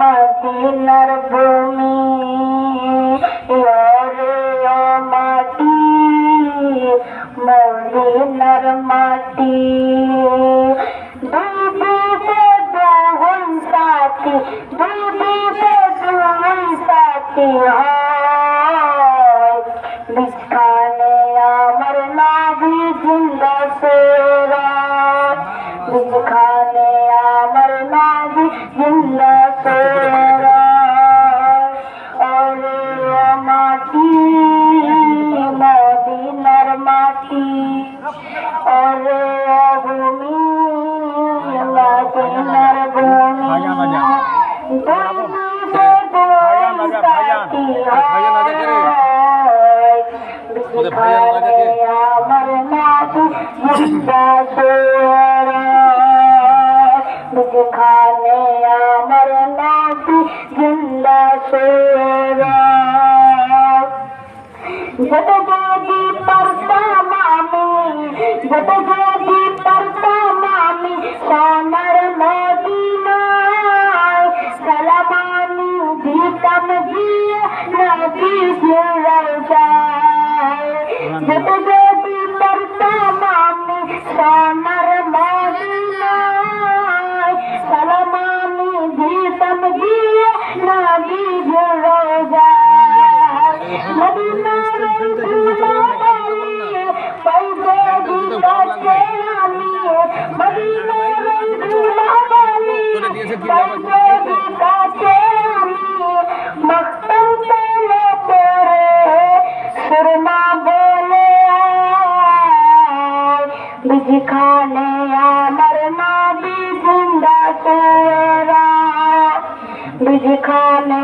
মদিনার ভূমি ওরে ও মাটি মদিনার মাটি ডুবিতে দুই সাথী ডুবিতে দুই সাথী হয় বিছখানে আমার নাভি জিন্দা সেরা বিছখানে আমার নাভি জিন্দা সেরা ওরে ও মাটি মদিনার মাটি ওরে ও ভূমি মদিনার ভূমি আমার নাভি জিন্দা সেরা বিছখানে আমার নাভি জিন্দা সেরা যত যদি পারতাম আমি যত যদি পারতাম আমি সোনার মদিনায় সালাম আমি দিতাম দিয়ে নবী রওজায় যত যদি পারতাম আমি সোনার মদিনায় সালাম আমি দিতাম দিয়ে নবী রওজায় মদিনার বিছখানে আমার নাভি জিন্দা সেরা বিছখানে